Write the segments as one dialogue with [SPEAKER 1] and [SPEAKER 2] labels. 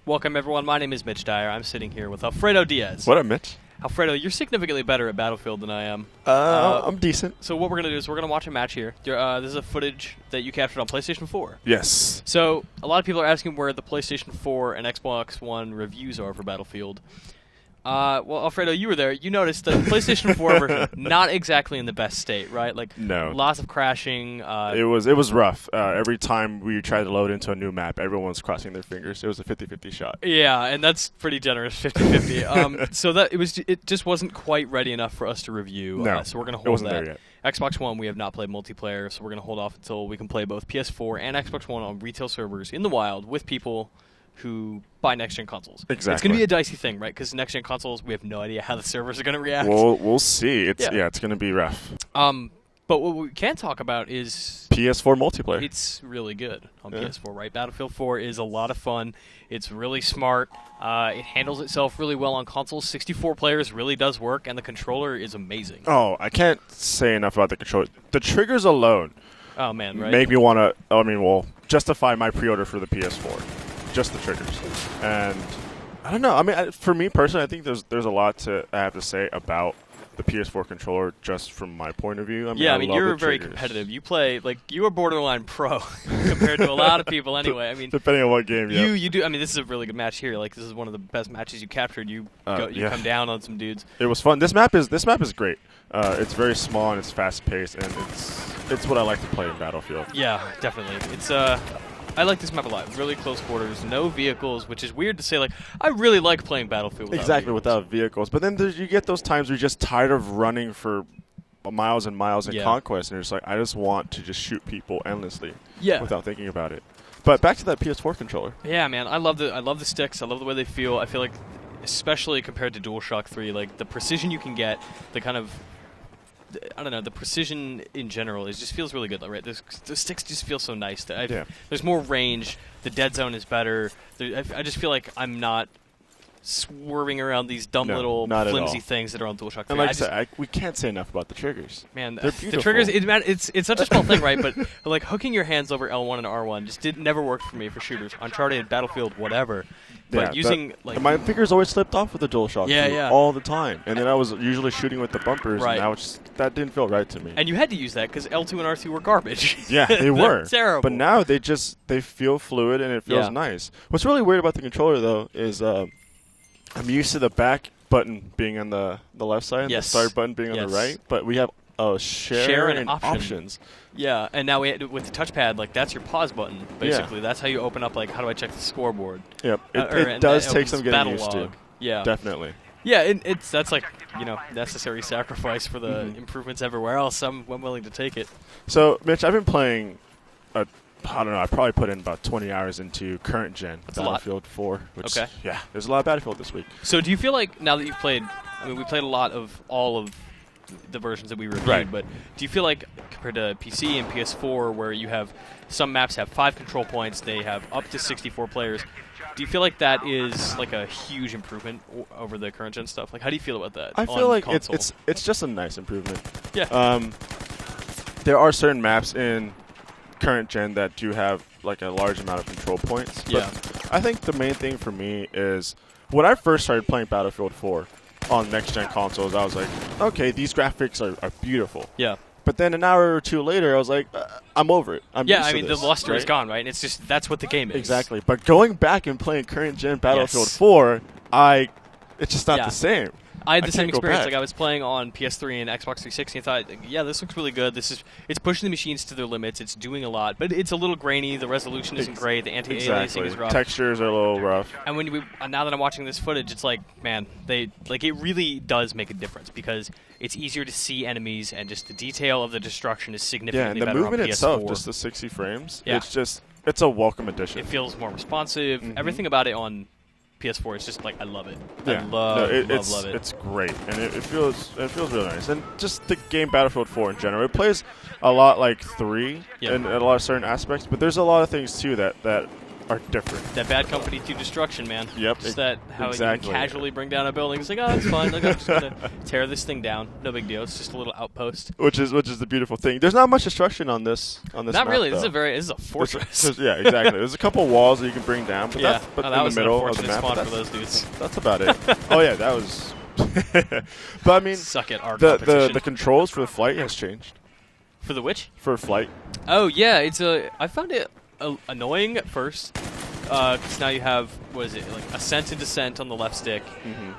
[SPEAKER 1] Welcome, everyone. My name is Mitch Dyer. I'm sitting here with Alfredo Diaz.
[SPEAKER 2] What up, Mitch?
[SPEAKER 1] Alfredo, you're significantly better at Battlefield than I am.
[SPEAKER 2] I'm decent.
[SPEAKER 1] So what we're going to do is we're going to watch a match here. This is a footage that you captured on PlayStation 4.
[SPEAKER 2] Yes.
[SPEAKER 1] So a lot of people are asking where the PlayStation 4 and Xbox One reviews are for Battlefield. Well, Alfredo, you were there. You noticed the PlayStation 4 version, not exactly in the best state, right? Like,
[SPEAKER 2] no.
[SPEAKER 1] Lots of crashing.
[SPEAKER 2] It was rough. Every time we tried to load into a new map, everyone was crossing their fingers. It was a 50-50 shot.
[SPEAKER 1] Yeah, and that's pretty generous, 50-50. So it just wasn't quite ready enough for us to review.
[SPEAKER 2] No,
[SPEAKER 1] so we're going to hold
[SPEAKER 2] it wasn't
[SPEAKER 1] that.
[SPEAKER 2] there yet.
[SPEAKER 1] Xbox One, we have not played multiplayer, so we're going to hold off until we can play both PS4 and Xbox One on retail servers in the wild with people who buy next-gen consoles.
[SPEAKER 2] Exactly.
[SPEAKER 1] It's going to be a dicey thing, right? Because next-gen consoles, we have no idea how the servers are going to react.
[SPEAKER 2] We'll see. It's going to be rough.
[SPEAKER 1] But what we can talk about is
[SPEAKER 2] PS4 multiplayer.
[SPEAKER 1] It's really good on PS4, right? Battlefield 4 is a lot of fun. It's really smart. It handles itself really well on consoles. 64 players really does work, and the controller is amazing.
[SPEAKER 2] Oh, I can't say enough about the controller. The triggers alone
[SPEAKER 1] oh man, right?
[SPEAKER 2] make me want to, justify my pre-order for the PS4. Just the triggers. And I don't know. For me personally, I think there's a lot I have to say about the PS4 controller just from my point of view.
[SPEAKER 1] You're very competitive. You play you are borderline pro compared to a lot of people anyway.
[SPEAKER 2] Depending on what game.
[SPEAKER 1] You do. This is a really good match here. This is one of the best matches you captured. You come down on some dudes.
[SPEAKER 2] It was fun. This map is great. It's very small and it's fast paced, and it's what I like to play in Battlefield.
[SPEAKER 1] Yeah, definitely. It's I like this map a lot. Really close quarters, no vehicles, which is weird to say. I really like playing Battlefield without
[SPEAKER 2] vehicles. But then you get those times where you're just tired of running for miles and miles in Conquest, and you're just like, I just want to just shoot people endlessly without thinking about it. But back to that PS4 controller.
[SPEAKER 1] Yeah, man, I love the sticks. I love the way they feel. I feel like, especially compared to DualShock 3, the precision you can get, the kind of the precision in general just feels really good, right? The sticks just feel so nice. There's more range. The dead zone is better. I just feel like I'm not swerving around these dumb little flimsy things that are on DualShock 3.
[SPEAKER 2] And like I said, we can't say enough about the triggers.
[SPEAKER 1] Man,
[SPEAKER 2] they're beautiful.
[SPEAKER 1] The triggers, it's such a small thing, right? But hooking your hands over L1 and R1 just never worked for me for shooters. Uncharted, Battlefield, whatever. But using
[SPEAKER 2] my fingers always slipped off with the DualShock all the time, and then I was usually shooting with the bumpers, and that didn't feel right to me.
[SPEAKER 1] And you had to use that because L2 and R2 were garbage.
[SPEAKER 2] Yeah, they were
[SPEAKER 1] terrible.
[SPEAKER 2] But now they feel fluid and it feels nice. What's really weird about the controller though is I'm used to the back button being on the left side and the start button being on the right, but we have share and options.
[SPEAKER 1] Yeah, and now with the touchpad, that's your pause button, basically. Yeah. That's how you open up, how do I check the scoreboard?
[SPEAKER 2] Yep, it does take some getting used to.
[SPEAKER 1] Yeah.
[SPEAKER 2] Definitely.
[SPEAKER 1] Yeah, that's necessary sacrifice for the improvements everywhere else. I'm willing to take it.
[SPEAKER 2] So, Mitch, I've been playing, I probably put in about 20 hours into current gen Battlefield 4. Which, there's a lot of Battlefield this week.
[SPEAKER 1] So do you feel like, now that you've played, we played a lot of all of the versions that we reviewed, but do you feel like compared to PC and PS4 where you have some maps have 5 control points, they have up to 64 players, do you feel like that is a huge improvement over the current gen stuff? How do you feel about that?
[SPEAKER 2] I feel like it's just a nice improvement.
[SPEAKER 1] Yeah.
[SPEAKER 2] There are certain maps in current gen that do have a large amount of control points. But I think the main thing for me is when I first started playing Battlefield 4 on next-gen consoles, I was like, okay, these graphics are beautiful.
[SPEAKER 1] Yeah.
[SPEAKER 2] But then an hour or two later, I was like, I'm over it. I'm used to this,
[SPEAKER 1] the luster is
[SPEAKER 2] right?
[SPEAKER 1] gone, right? And it's just, that's what the game is.
[SPEAKER 2] Exactly. But going back and playing current-gen Battlefield 4, it's just not the same.
[SPEAKER 1] I had the same experience. I was playing on PS3 and Xbox 360 and thought, this looks really good. It's pushing the machines to their limits. It's doing a lot, but it's a little grainy. The resolution isn't great. The anti-aliasing is rough.
[SPEAKER 2] Textures are a little rough.
[SPEAKER 1] And now that I'm watching this footage, it's man, it really does make a difference because it's easier to see enemies and just the detail of the destruction is significantly better on PS4.
[SPEAKER 2] Yeah, and the movement itself, just the 60 frames, it's a welcome addition.
[SPEAKER 1] It feels more responsive. Everything about it on PS4 is just I love it.
[SPEAKER 2] Yeah.
[SPEAKER 1] I love it.
[SPEAKER 2] It's great, and it feels really nice. And just the game Battlefield 4 in general, it plays a lot like 3 in a lot of certain aspects, but there's a lot of things too that are different.
[SPEAKER 1] That Bad Company 2 destruction, man.
[SPEAKER 2] Yep.
[SPEAKER 1] Just that how
[SPEAKER 2] exactly.
[SPEAKER 1] you can casually bring down a building. It's like, oh, it's fine. Like, I'm just gonna tear this thing down. No big deal. It's just a little outpost.
[SPEAKER 2] Which is the beautiful thing. There's not much destruction on this
[SPEAKER 1] Not
[SPEAKER 2] map,
[SPEAKER 1] really.
[SPEAKER 2] though.
[SPEAKER 1] This is a fortress.
[SPEAKER 2] Yeah, exactly. There's a couple walls that you can bring down, but that's
[SPEAKER 1] that
[SPEAKER 2] in the
[SPEAKER 1] was
[SPEAKER 2] middle
[SPEAKER 1] an
[SPEAKER 2] of the
[SPEAKER 1] unfortunate
[SPEAKER 2] map.
[SPEAKER 1] spawn
[SPEAKER 2] But
[SPEAKER 1] for those dudes.
[SPEAKER 2] that's about it. Oh yeah, that was. But I mean,
[SPEAKER 1] Suck it, our
[SPEAKER 2] the
[SPEAKER 1] competition.
[SPEAKER 2] the controls for the flight has changed.
[SPEAKER 1] For the which?
[SPEAKER 2] For flight.
[SPEAKER 1] Oh yeah, I found it annoying at first. Because now you have, what is it, like ascent and descent on the left stick,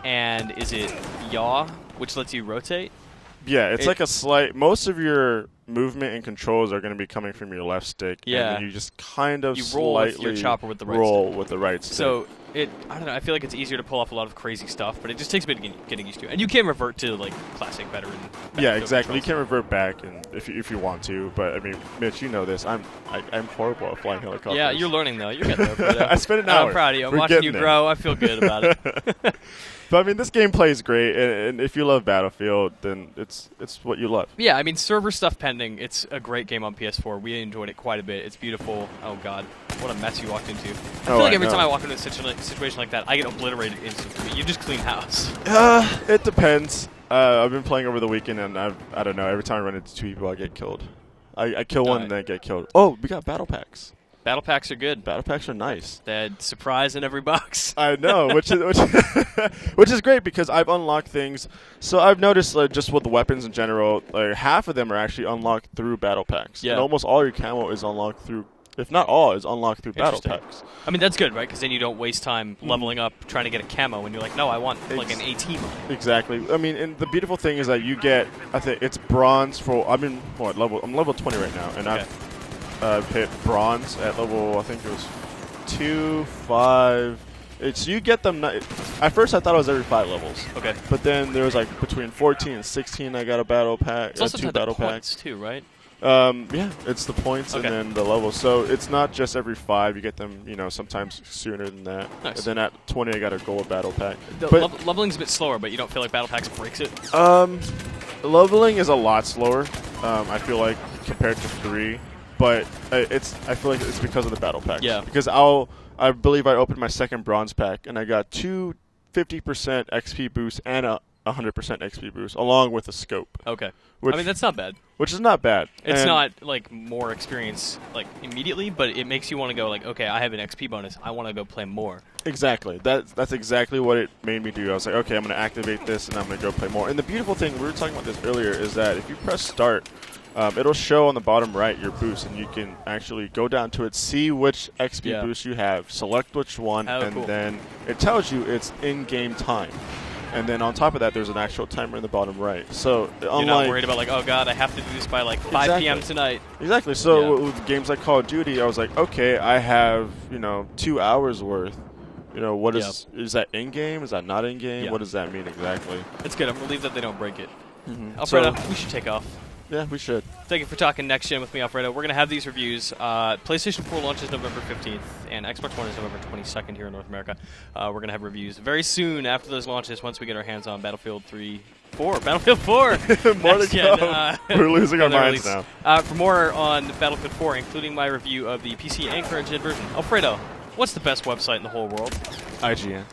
[SPEAKER 1] and is it yaw, which lets you rotate?
[SPEAKER 2] Yeah, it's like a slight. Most of your movement and controls are going to be coming from your left stick.
[SPEAKER 1] Yeah.
[SPEAKER 2] And then you just kind of
[SPEAKER 1] You roll with
[SPEAKER 2] slightly
[SPEAKER 1] your chopper with the right
[SPEAKER 2] roll
[SPEAKER 1] stick.
[SPEAKER 2] with the right stick.
[SPEAKER 1] So I don't know. I feel like it's easier to pull off a lot of crazy stuff, but it just takes a bit of getting used to. And you can revert to like classic veteran.
[SPEAKER 2] Yeah, exactly. You
[SPEAKER 1] controls.
[SPEAKER 2] can revert back, and if you want to. But I mean, Mitch, you know this. I'm horrible at flying helicopters.
[SPEAKER 1] Yeah, you're learning though. You're getting there. But,
[SPEAKER 2] I spent an hour.
[SPEAKER 1] I'm proud of you. I'm
[SPEAKER 2] We're
[SPEAKER 1] watching
[SPEAKER 2] getting
[SPEAKER 1] you
[SPEAKER 2] there.
[SPEAKER 1] grow. I feel good about it.
[SPEAKER 2] But I mean, this gameplay is great, and if you love Battlefield, then it's what you love.
[SPEAKER 1] Yeah, I mean, server stuff pending. It's a great game on PS4. We enjoyed it quite a bit. It's beautiful. Oh, God. What a mess you walked into. I feel like every time I walk into a situation like that, I get obliterated instantly. You just clean house.
[SPEAKER 2] It depends. I've been playing over the weekend, and I don't know. Every time I run into two people, I get killed. I kill one, and then I get killed. Oh, we got battle packs.
[SPEAKER 1] Battle packs are good.
[SPEAKER 2] Battle packs are nice.
[SPEAKER 1] They had surprise in every box.
[SPEAKER 2] I know, which is great because I've unlocked things. So I've noticed just with the weapons in general, like half of them are actually unlocked through battle packs.
[SPEAKER 1] Yeah.
[SPEAKER 2] And almost all your camo is unlocked through, if not all, is unlocked through battle packs.
[SPEAKER 1] I mean, that's good, right? Because then you don't waste time leveling up trying to get a camo, and you're like, no, I want like an AT mode.
[SPEAKER 2] Exactly. I mean, and the beautiful thing is that you get, I think it's bronze for. I'm level 20 right now, and I've hit bronze at level, I think it was 2, 5. You get them. At first, I thought it was every 5 levels.
[SPEAKER 1] Okay.
[SPEAKER 2] But then there was like between 14 and 16, I got a battle pack.
[SPEAKER 1] It's also
[SPEAKER 2] two
[SPEAKER 1] had the
[SPEAKER 2] battle
[SPEAKER 1] points
[SPEAKER 2] packs
[SPEAKER 1] too, right?
[SPEAKER 2] Yeah, it's the points
[SPEAKER 1] Okay.
[SPEAKER 2] and then the levels. So it's not just every 5. You get them, sometimes sooner than that.
[SPEAKER 1] Nice.
[SPEAKER 2] And then at 20, I got a gold battle pack.
[SPEAKER 1] Leveling's a bit slower, but you don't feel like battle packs breaks it.
[SPEAKER 2] Leveling is a lot slower. I feel like compared to 3. But I feel like it's because of the battle packs.
[SPEAKER 1] Yeah.
[SPEAKER 2] Because I believe I opened my second bronze pack and I got 2 50% XP boosts and a 100% XP boost along with a scope.
[SPEAKER 1] Okay.
[SPEAKER 2] Which,
[SPEAKER 1] I mean, that's not bad.
[SPEAKER 2] Which is not bad.
[SPEAKER 1] It's not like more experience like immediately, but it makes you want to go like, okay, I have an XP bonus. I want to go play more.
[SPEAKER 2] Exactly. That's exactly what it made me do. I was like, okay, I'm going to activate this and I'm going to go play more. And the beautiful thing, we were talking about this earlier, is that if you press start, it'll show on the bottom right your boost, and you can actually go down to it, see which XP boost you have, select which one, and then it tells you it's in-game time. And then on top of that, there's an actual timer in the bottom right. So
[SPEAKER 1] you're not worried about like, oh god, I have to do this by like 5 p.m. tonight.
[SPEAKER 2] Exactly. So with games like Call of Duty, I was like, okay, I have 2 hours worth. What is that in game? Is that not in game? What does that mean exactly?
[SPEAKER 1] It's good. I'm relieved that they don't break it. Alfredo, we should take off.
[SPEAKER 2] Yeah, we should.
[SPEAKER 1] Thank you for talking next gen with me, Alfredo. We're going to have these reviews. PlayStation 4 launches November 15th, and Xbox One is November 22nd here in North America. We're going to have reviews very soon after those launches once we get our hands on Battlefield 4. Battlefield 4!
[SPEAKER 2] More to come. We're losing our minds now.
[SPEAKER 1] For more on Battlefield 4, including my review of the PC and current gen version, Alfredo, what's the best website in the whole world?
[SPEAKER 2] IGN.